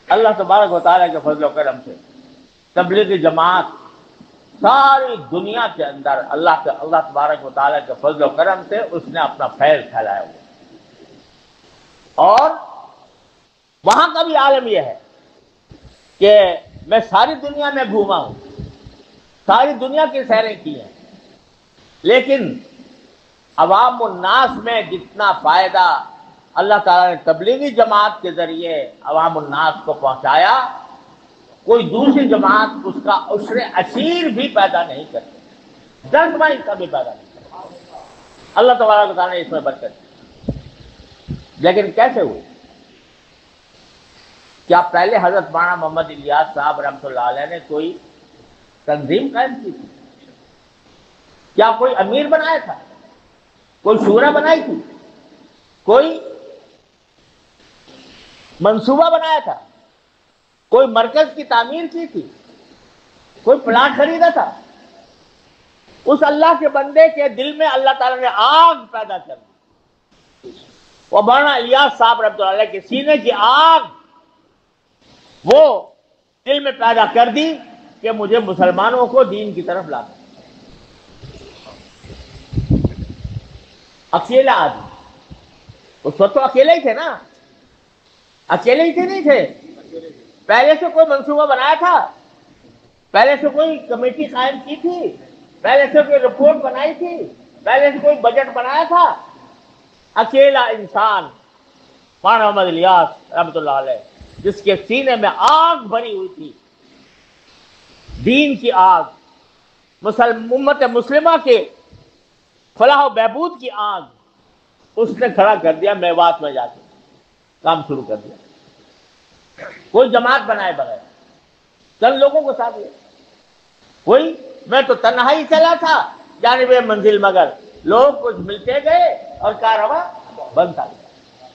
اللہ تبارک و تعالیٰ کے فضل و کرم سے تبلیغی جماعت ساری دنیا کے اندر اللہ تبارک و تعالیٰ کے فضل و کرم سے اس نے اپنا فیض پھیلایا ہوا، اور وہاں کا بھی عالم یہ ہے کہ میں ساری دنیا میں گھوما ہوں، ساری دنیا کی سیریں کی ہیں، لیکن عوام الناس میں جتنا فائدہ اللہ تعالیٰ نے تبلیغی جماعت کے ذریعے عوام الناس کو پہنچایا، کوئی دوسری جماعت اس کا عشر عشیر بھی پیدا نہیں کرتی، 10 کا بھی پیدا نہیں کرتی۔ اللہ تبارک و تعالیٰ نے اس میں برکت دی۔ لیکن کیسے ہوئی؟ کیا پہلے حضرت مولانا محمد الیاس صاحب رحمۃ اللہ علیہ نے کوئی تنظیم قائم کی تھی؟ کیا کوئی امیر بنایا تھا؟ کوئی شورا بنائی تھی؟ کوئی منصوبہ بنایا تھا؟ کوئی مرکز کی تعمیر کی تھی؟ کوئی پلاٹ خریدا تھا؟ اس اللہ کے بندے کے دل میں اللہ تعالیٰ نے آگ پیدا کر دی، وہ مولانا الیاس صاحب رحمۃ اللہ علیہ کے سینے کی آگ وہ دل میں پیدا کر دی کہ مجھے مسلمانوں کو دین کی طرف لانا۔ اکیلا آدمی، اس وقت تو اکیلے ہی تھے نا، اکیلے ہی تھے نہیں تھے، پہلے سے کوئی منصوبہ بنایا تھا، پہلے سے کوئی کمیٹی قائم کی تھی، پہلے سے کوئی رپورٹ بنائی تھی، پہلے سے کوئی بجٹ بنایا تھا؟ اکیلا انسان مولانا محمد الیاس رحمۃ اللہ علیہ، جس کے سینے میں آگ بھری ہوئی تھی، دین کی آگ، امت مسلمہ کے فلاح و بہبود کی آگ، اس نے کھڑا کر دیا میوات میں جا کے کام شروع کر دیا۔ کوئی جماعت بنائے بغیر چند لوگوں کو ساتھ لے، کوئی میں تو تنہائی چلا تھا جانب منزل، مگر لوگ کچھ ملتے گئے اور کارواں بنتا گیا۔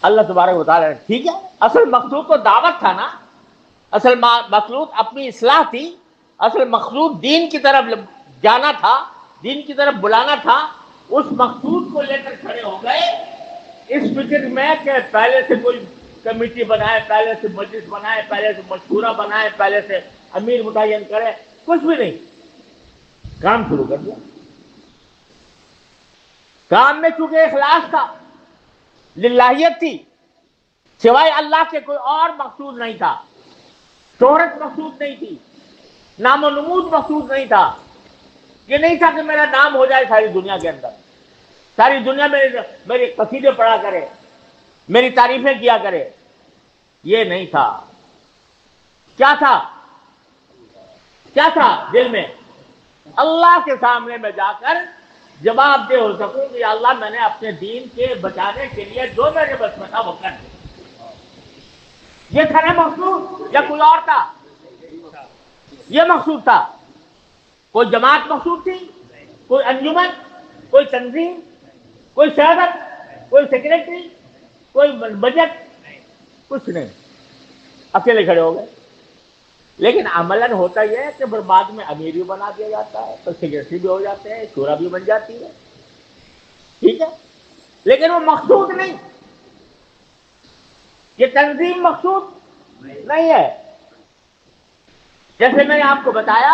اللہ تبارک و تعالیٰ نے ٹھیک ہے، اصل مقصود تو دعوت تھا نا، اصل مقصود اپنی اصلاح تھی، اصل مقصود دین کی طرف جانا تھا، دین کی طرف بلانا تھا۔ اس مقصود کو لے کر کھڑے ہو گئے اس فکر میں کہ پہلے سے کوئی کمیٹی بنائے، پہلے سے مجلس بنائے، پہلے سے مشورہ بنائے، پہلے سے امیر متعین کرے، کچھ بھی نہیں، کام شروع کر دیا۔ کام میں چونکہ اخلاص تھا، للہیت تھی، سوائے اللہ کے کوئی اور مقصود نہیں تھا، شہرت مقصود نہیں تھی، نام و نمود مقصود نہیں تھا، یہ نہیں تھا کہ میرا نام ہو جائے ساری دنیا کے اندر، ساری دنیا میرے قصیدے پڑھا کرے، میری تعریفیں کیا کرے، یہ نہیں تھا۔ کیا تھا؟ کیا تھا دل میں؟ اللہ کے سامنے میں جا کر جواب دہ ہو سکوں کہ اللہ میں نے اپنے دین کے بچانے کے لیے جو میرے بس میں تھا وہ کر دیا۔ یہ تھا نا مقصود، یا کوئی اور تھا؟ یہ مقصود تھا۔ کوئی جماعت مقصود تھی؟ کوئی انجمن، کوئی تنظیم، کوئی سیادت، کوئی سیکریٹری، کوئی بجٹ، کچھ نہیں، اکیلے کھڑے ہو گئے۔ لیکن عملاً ہوتا یہ ہے کہ بعد میں امیر بھی بنا دیا جاتا ہے، تو سیکریٹری بھی ہو جاتے ہیں، شورا بھی بن جاتی ہے، ٹھیک ہے، لیکن وہ مقصود نہیں، یہ تنظیم مقصود نہیں ہے۔ جیسے میں نے آپ کو بتایا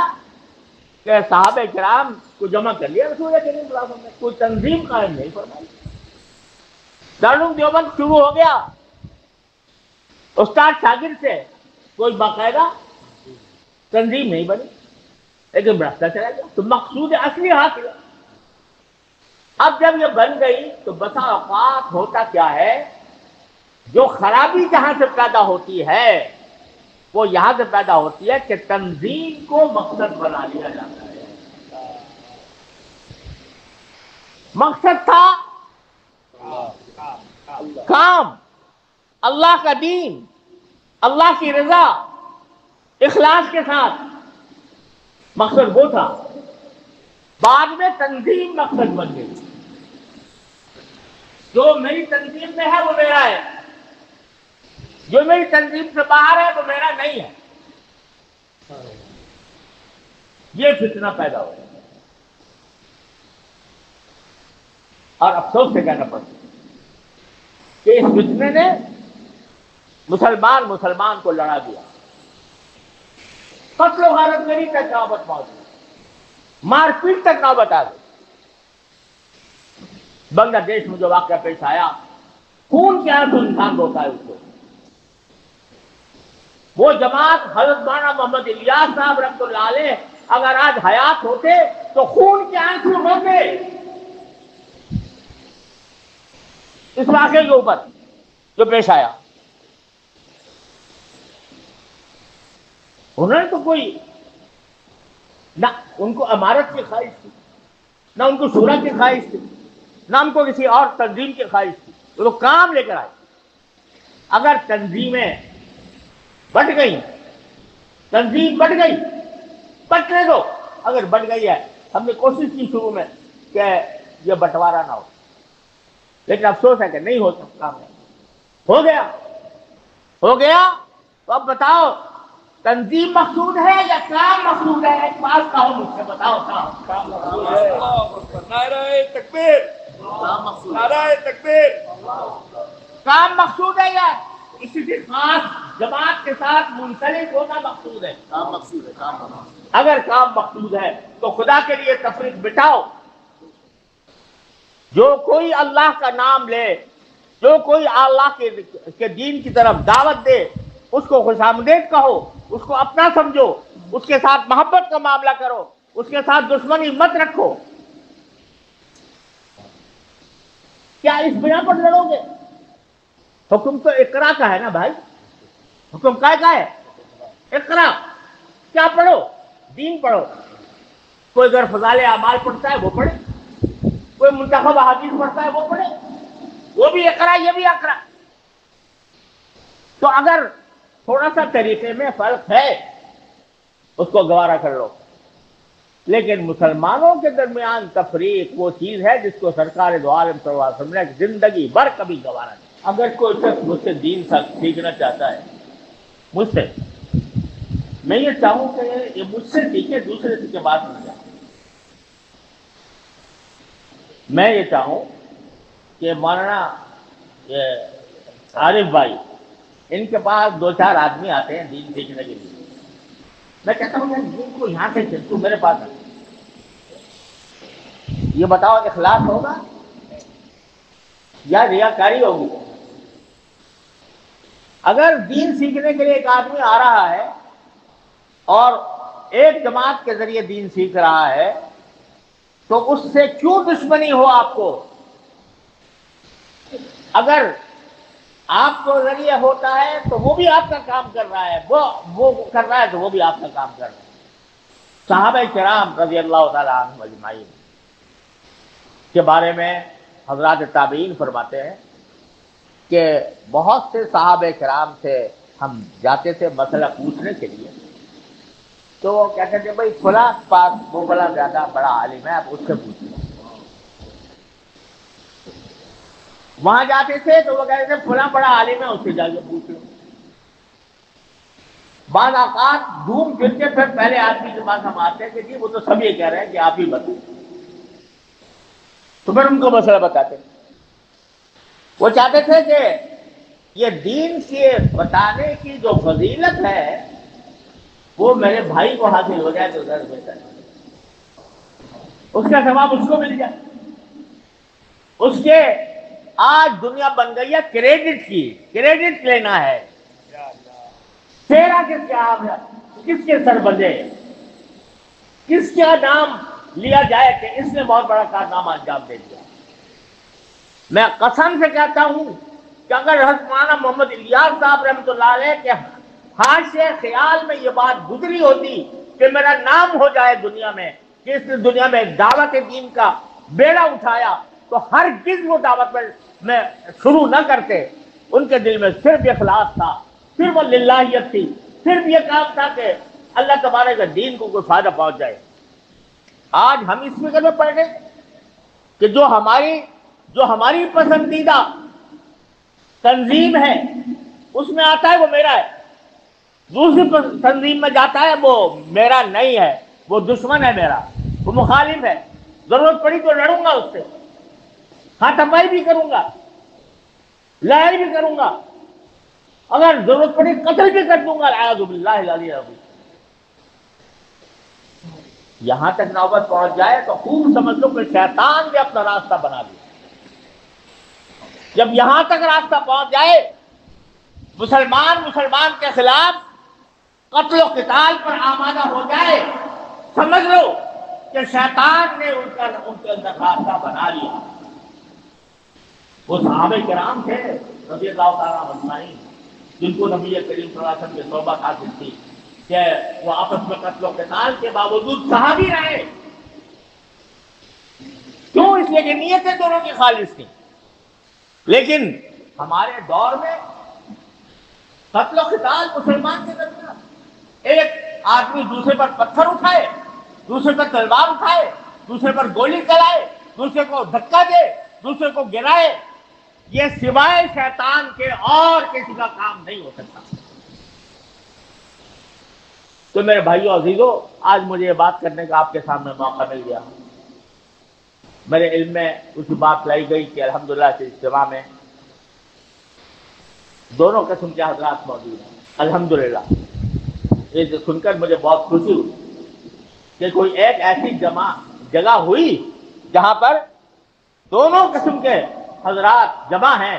کہ صحابہ کرام کو جمع کر لیا رسول کریم صلی اللہ علیہ وسلم نے، کوئی تنظیم قائم نہیں فرمائی۔ دارالعلوم دیوبند شروع ہو گیا استاد شاگرد سے، کوئی باقاعدہ تنظیم نہیں بنی، لیکن بڑھتا چلا گیا، تو مقصود اصلی حاصل ہے۔ اب جب یہ بن گئی تو بسا اوقات ہوتا کیا ہے، جو خرابی جہاں سے پیدا ہوتی ہے وہ یہاں سے پیدا ہوتی ہے کہ تنظیم کو مقصد بنا لیا جاتا ہے۔ مقصد تھا کام، اللہ کا دین، اللہ کی رضا، اخلاص کے ساتھ، مقصد وہ تھا۔ بعد میں تنظیم مقصد بن گئی، جو میری تنظیم میں ہے وہ میرا ہے، جو میری تنظیم سے باہر ہے وہ میرا نہیں ہے، یہ فتنہ پیدا ہو گیا۔ اور افسوس سے کہنا پڑتا ہے کہ اس فتنے نے مسلمان کو لڑا دیا، قتل و غارت گری تک نوبت پہنچ گئی، مار پیٹ تک نوبت آ گئی۔ بنگلہ دیش میں جو واقعہ پیش آیا، خون کے آنسو انسان روتا ہے اس کو۔ وہ جماعت حضرت مولانا محمد الیاس صاحب رحمۃ اللہ علیہ اگر آج حیات ہوتے تو خون کے آنسو روتے اس واقعے کے اوپر جو پیش آیا۔ انہوں نے تو کوئی نہ ان کو امارت کی خواہش تھی، نہ ان کو شورا کی خواہش تھی، نہ ان کو کسی اور تنظیم کی خواہش تھی، وہ لوگ کام لے کر آئے۔ اگر تنظیمیں بٹ گئی، تنظیم بٹ گئی، بٹنے دو۔ اگر بٹ گئی ہے، ہم نے کوشش کی شروع میں کہ یہ بٹوارا نہ ہو، لیکن افسوس ہے کہ نہیں ہو سکتا، ہو گیا۔ تو اب بتاؤ تنظیم مقصود ہے یا کام مقصود ہے؟ ایک بات کہو مجھ سے، بتاؤ کام مقصود ہے؟ نعرہ تکبیر، نعرہ تکبیر۔ کام مقصود ہے یا کسی خاص جماعت کے ساتھ منسلک ہونا مقصود ہے؟ کام مقصود ہے، کام مقصود۔ اگر کام مقصود ہے تو خدا کے لیے تفریق بٹاؤ۔ جو کوئی اللہ کا نام لے، جو کوئی اللہ کے دین کی طرف دعوت دے، اس کو خوش آمدید کہو، اس کو اپنا سمجھو، اس کے ساتھ محبت کا معاملہ کرو، اس کے ساتھ دشمنی مت رکھو۔ کیا اس بنا پر لڑو گے؟ حکم تو اقرا کا ہے نا بھائی، حکم کا ہے اقرا، کیا پڑھو؟ دین پڑھو۔ کوئی اگر فضائل اعمال پڑھتا ہے وہ پڑھے، کوئی منتخب احادیث پڑھتا ہے وہ پڑھے، وہ بھی اقرا یہ بھی اقرا۔ تو اگر تھوڑا سا طریقے میں فرق ہے اس کو گوارا کر لو، لیکن مسلمانوں کے درمیان تفریق وہ چیز ہے جس کو سرکار دو عالم صلی اللہ علیہ وسلم نے زندگی بھر کبھی گوارا نہیں۔ اگر کوئی شخص مجھ سے دین سیکھنا چاہتا ہے، مجھ سے، میں یہ چاہوں کہ یہ مجھ سے سیکھے، دوسرے سے بات نہ جائے۔ میں یہ چاہوں کہ مولانا عارف بھائی، ان کے پاس 2-4 آدمی آتے ہیں دین سیکھنے کے لیے، میں کہتا ہوں دین کو یہاں سے سیکھ، تو میرے پاس آ، یہ بتاؤ اخلاص ہوگا یا ریاکاری ہوگی؟ اگر دین سیکھنے کے لیے ایک آدمی آ رہا ہے اور ایک جماعت کے ذریعے دین سیکھ رہا ہے تو اس سے کیوں دشمنی ہو آپ کو؟ اگر آپ کو ذریعہ ہوتا ہے تو وہ بھی آپ کا کام کر رہا ہے، وہ کر رہا ہے تو وہ بھی آپ کا کام کر رہا ہے۔ صحابہ کرام رضی اللہ تعالیٰ عنہم اجمعین کے بارے میں حضرات تابعین فرماتے ہیں کہ بہت سے صحابہ کرام سے ہم جاتے تھے مسئلہ پوچھنے کے لیے، تو وہ کہتے تھے بھائی فلاں پاس وہ بڑا زیادہ بڑا عالم ہے، آپ اس سے پوچھیں۔ وہاں جاتے تھے تو وہ کہتے تھے فلاں بڑا عالم ہے، اس سے جا کے پوچھ لو۔ بعض اوقات گھوم پھر کے پھر پہلے آدمی کے پاس ہم آتے ہیں کہ جی وہ تو سب یہ کہہ رہے ہیں کہ آپ ہی بتائیں، تو پھر ان کو مسئلہ بتاتے۔ وہ چاہتے تھے کہ یہ دین کے بتانے کی جو فضیلت ہے وہ میرے بھائی کو حاصل ہو جائے تو زیادہ بہتر ہے، اس کا ثواب اس کو مل جائے۔ اس کے آج دنیا بن گئی ہے کریڈٹ کی، کریڈٹ لینا ہے، تیرا کس کے سر بندے، کس کا نام لیا جائے کہ اس نے بہت بڑا کارنامہ انجام دے دیا۔ میں قسم سے کہتا ہوں کہ اگر حضرت مولانا محمد الیاس صاحب رحمۃ اللہ علیہ کے حاشیے خیال میں یہ بات گزری ہوتی کہ میرا نام ہو جائے دنیا میں کہ اس نے دنیا میں دعوت دین کا بیڑا اٹھایا، تو ہرگز وہ دعوت میں شروع نہ کرتے۔ ان کے دل میں صرف اخلاص تھا، صرف وہ للہیت تھی، صرف یہ کام تھا کہ اللہ تبارک کے دین کو کوئی فائدہ پہنچ جائے۔ آج ہم اس فکر میں پڑ گئے کہ جو ہماری پسندیدہ تنظیم ہے اس میں آتا ہے وہ میرا ہے، دوسری تنظیم میں جاتا ہے وہ میرا نہیں ہے، وہ دشمن ہے میرا، وہ مخالف ہے، ضرورت پڑی تو لڑوں گا اس سے، ہاتھ پائی بھی کروں گا، لڑائی بھی کروں گا، اگر ضرورت پڑی قتل بھی کر دوں گا، اعوذ باللہ العلی العظیم۔ یہاں تک نوبت پہنچ جائے تو خوب سمجھ لو کہ شیطان نے اپنا راستہ بنا لیا۔ جب یہاں تک راستہ پہنچ جائے، مسلمان کے خلاف قتل و قتال پر آمادہ ہو جائے، سمجھ لو کہ شیطان نے ان کے اندر راستہ بنا لیا۔ وہ صحابہ کرام تھے رضی اللہ تعالیٰ عنہ، جن کو نبی کریم صلی اللہ علیہ وسلم کی صحبت حاصل تھی کہ وہ آپس میں قتل و قتال کے باوجود صحابی رہے۔ کیوں؟ اس لیے کہ نیتیں دونوں کی خالص تھیں۔ لیکن ہمارے دور میں قتل و قتال مسلمان کے درمیان، ایک آدمی دوسرے پر پتھر اٹھائے، دوسرے پر تلوار اٹھائے، دوسرے پر گولی چلائے، دوسرے کو دھکا دے، دوسرے کو گرائے، یہ سوائے شیطان کے اور کسی کا کام نہیں ہو سکتا۔ تو میرے بھائیو عزیزو، آج مجھے یہ بات کرنے کا آپ کے سامنے موقع مل گیا۔ میرے علم میں اس بات لائی گئی کہ الحمدللہ اس اجتماع میں دونوں قسم کے حضرات موجود ہیں۔ الحمدللہ یہ سن کر مجھے بہت خوشی ہوئی کہ کوئی ایک ایسی جگہ ہوئی جہاں پر دونوں قسم کے حضرات جمع ہیں،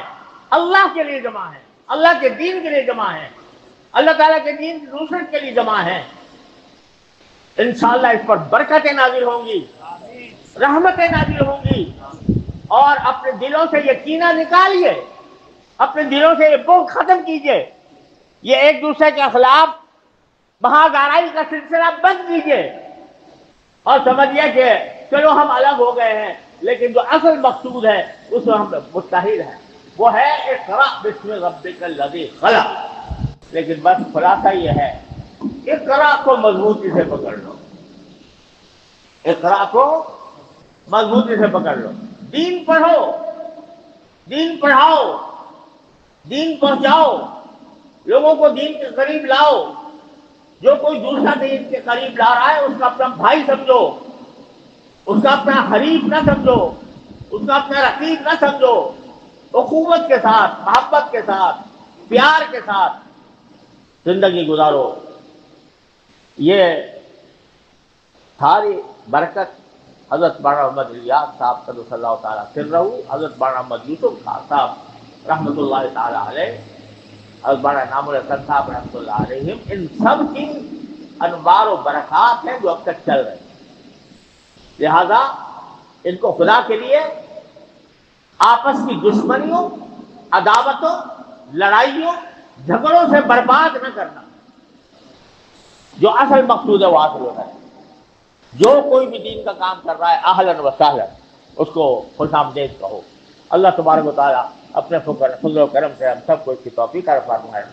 اللہ کے لیے جمع ہیں، اللہ کے دین کے لیے جمع ہیں، اللہ تعالیٰ کے دین کی نصرت کے لیے جمع ہیں۔ انشاءاللہ اس پر برکتیں نازل ہوں گی، رحمتیں نازل ہوں گی، اور اپنے دلوں سے یہ کینہ نکالیے، اپنے دلوں سے یہ بغض ختم کیجئے، یہ ایک دوسرے کے خلاف بہادرائی کا سلسلہ بند کیجئے، اور سمجھیے کہ چلو ہم الگ ہو گئے ہیں، لیکن جو اصل مقصود ہے اس میں ہم متحد ہیں، وہ ہے اقرأ بسم ربک الذی خلق۔ لیکن بس خلاصہ یہ ہے، اقرأ کو مضبوطی سے پکڑ لو، اقرأ کو مضبوطی سے پکڑ لو، دین پڑھو، دین پڑھاؤ، دین پہنچاؤ، لوگوں کو دین کے قریب لاؤ۔ جو کوئی دوسرا دین کے قریب لا رہا ہے اس کا اپنا بھائی سمجھو، اس کا اپنا حریف نہ سمجھو، اس کا اپنا رقیب نہ سمجھو، اخوت کے ساتھ، محبت کے ساتھ، پیار کے ساتھ زندگی گزارو۔ یہ ساری برکت حضرت مولانا محمد الیاس صاحب قدس اللہ تعالیٰ سرہ، حضرت مولانا محمد یوسف خان صاحب رحمۃ اللہ تعالیٰ علیہ، حضرت مولانا نام الحسن صاحب رحمۃ اللہ علیہ، ان سب کی انوار و برکات ہیں جو اب تک چل رہے ہیں۔ لہذا ان کو خدا کے لیے آپس کی دشمنیوں، عداوتوں، لڑائیوں، جھگڑوں سے برباد نہ کرنا، جو اصل مقصود ہے وہ حاصل ہوتا ہے۔ جو کوئی بھی دین کا کام کر رہا ہے اہلاً و سہلاً اس کو خوش آمدید کہو۔ اللہ تبارک و تعالیٰ اپنے فضل و کرم سے ہم سب کو اس کی توفیق عطا فرمائے۔